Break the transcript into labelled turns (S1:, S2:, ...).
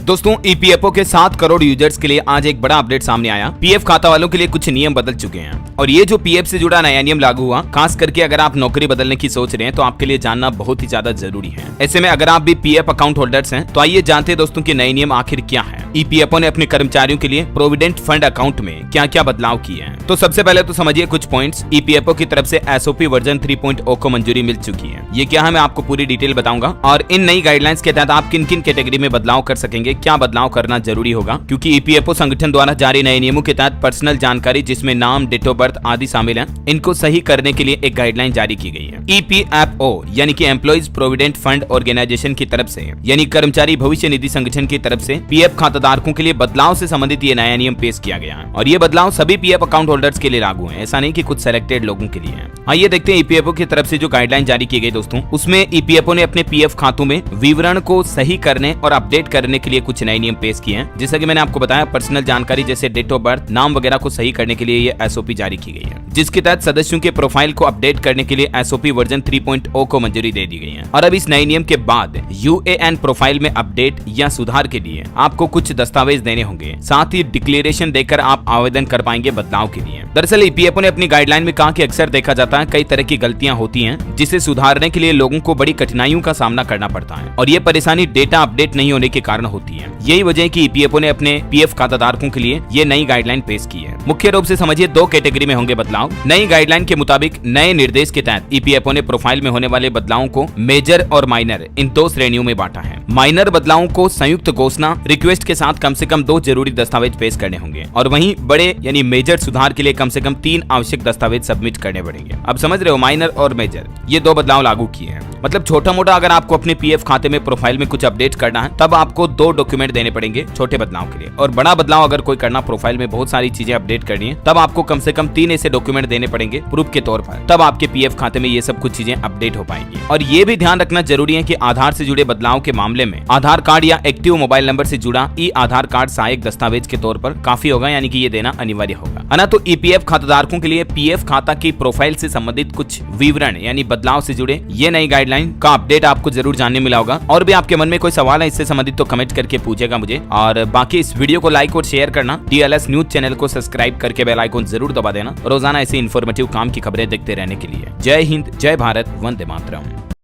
S1: दोस्तों ईपीएफओ के 7 करोड़ यूजर्स के लिए आज एक बड़ा अपडेट सामने आया। पीएफ खाता वालों के लिए कुछ नियम बदल चुके हैं और ये जो पीएफ से जुड़ा नया नियम लागू हुआ, खास करके अगर आप नौकरी बदलने की सोच रहे हैं तो आपके लिए जानना बहुत ही ज्यादा जरूरी है। ऐसे में अगर आप भी पीएफ अकाउंट होल्डर्स हैं तो आइए जानते हैं दोस्तों कि नए नियम आखिर क्या है। ईपीएफओ ने अपने कर्मचारियों के लिए प्रोविडेंट फंड अकाउंट में क्या क्या बदलाव किए हैं। तो सबसे पहले तो समझिए कुछ पॉइंट्स। ईपीएफओ की तरफ से एसओपी वर्जन 3.0 को मंजूरी मिल चुकी है। ये क्या है मैं आपको पूरी डिटेल बताऊंगा और इन नई गाइडलाइंस के तहत आप किन किन कैटेगरी में बदलाव कर सकेंगे, क्या बदलाव करना जरूरी होगा, क्योंकि ईपीएफओ संगठन द्वारा जारी नए नियमों के तहत पर्सनल जानकारी जिसमें नाम, डेट ऑफ बर्थ आदि शामिल है, इनको सही करने के लिए एक गाइडलाइन जारी की गई है। ईपीएफओ यानी कि एम्प्लॉइज प्रोविडेंट फंड ऑर्गेनाइजेशन की तरफ से यानी कर्मचारी भविष्य निधि संगठन की तरफ से पीएफ खाताधारकों के लिए बदलाव से संबंधित ये नया नियम पेश किया गया है और ये बदलाव सभी पीएफ अकाउंट होल्डर्स के लिए लागू है, ऐसा नहीं कि कुछ सिलेक्टेड लोगों के लिए है। आइए देखते हैं ईपीएफओ की तरफ से जो गाइडलाइन जारी की गई दोस्तों, उसमें ईपीएफओ ने अपने पीएफ खातों में विवरण को सही करने और अपडेट करने के लिए कुछ नए नियम पेश किए हैं। जैसा कि मैंने आपको बताया, पर्सनल जानकारी जैसे डेट ऑफ बर्थ, नाम वगैरह को सही करने के लिए ये एसओपी जारी की गई है, जिसके तहत सदस्यों के प्रोफाइल को अपडेट करने के लिए एसओपी वर्जन 3.0 को मंजूरी दे दी गई है। और अब इस नए नियम के बाद यूएएन प्रोफाइल में अपडेट या सुधार के लिए आपको कुछ दस्तावेज देने होंगे, साथ ही डिक्लेरेशन देकर आप आवेदन कर पाएंगे बदलाव के लिए। दरअसल ईपीएफओ ने अपनी गाइडलाइन में कहा कि अक्सर देखा जाता है कई तरह की गलतियां होती हैं जिसे सुधारने के लिए लोगों को बड़ी कठिनाइयों का सामना करना पड़ता है और ये परेशानी डेटा अपडेट नहीं होने के कारण होती है। यही वजह है कि ईपीएफओ ने अपने पीएफ खाताधारकों के लिए ये नई गाइडलाइन पेश की है। मुख्य रूप से समझिए 2 कैटेगरी में होंगे बदलाव। नई गाइडलाइन के मुताबिक नए निर्देश के तहत ईपीएफओ ने प्रोफाइल में होने वाले बदलावों को मेजर और माइनर इन 2 श्रेणियों में बांटा है। माइनर बदलावों को संयुक्त घोषणा रिक्वेस्ट के साथ कम से कम 2 जरूरी दस्तावेज पेश करने होंगे और वहीं बड़े यानी मेजर सुधार के लिए कम से कम 3 आवश्यक दस्तावेज सबमिट करने पड़ेंगे। अब समझ रहे हो, माइनर और मेजर ये 2 बदलाव लागू किए हैं। मतलब छोटा मोटा अगर आपको अपने पीएफ खाते में प्रोफाइल में कुछ अपडेट करना है तब आपको 2 डॉक्यूमेंट देने पड़ेंगे छोटे बदलाव के लिए, और बड़ा बदलाव अगर कोई करना, प्रोफाइल में बहुत सारी चीजें अपडेट करनी है, तब आपको कम से कम 3 ऐसे डॉक्यूमेंट देने पड़ेंगे प्रूफ के तौर पर, तब आपके पीएफ खाते में ये सब कुछ चीजें अपडेट हो पाएंगी। और ये भी ध्यान रखना जरूरी है कि आधार से जुड़े बदलाव के मामले में आधार कार्ड या एक्टिव मोबाइल नंबर से जुड़ा ई आधार कार्ड सहायक दस्तावेज के तौर पर काफी होगा, यानी कि ये देना अनिवार्य होगा, है ना। तो ईपीएफ खाताधारकों के लिए पीएफ खाता की प्रोफाइल से संबंधित कुछ विवरण यानी बदलाव से जुड़े ये नई गाइडलाइन का अपडेट आपको जरूर जानने मिला होगा। और भी आपके मन में कोई सवाल है इससे संबंधित तो कमेंट करके पूछेगा मुझे, और बाकी इस वीडियो को लाइक और शेयर करना, डीएलएस न्यूज चैनल को सब्सक्राइब करके बेल आइकन जरूर दबा देना रोजाना ऐसी इन्फॉर्मेटिव काम की खबरें देखते रहने के लिए। जय हिंद, जय भारत, वंदे मातरम।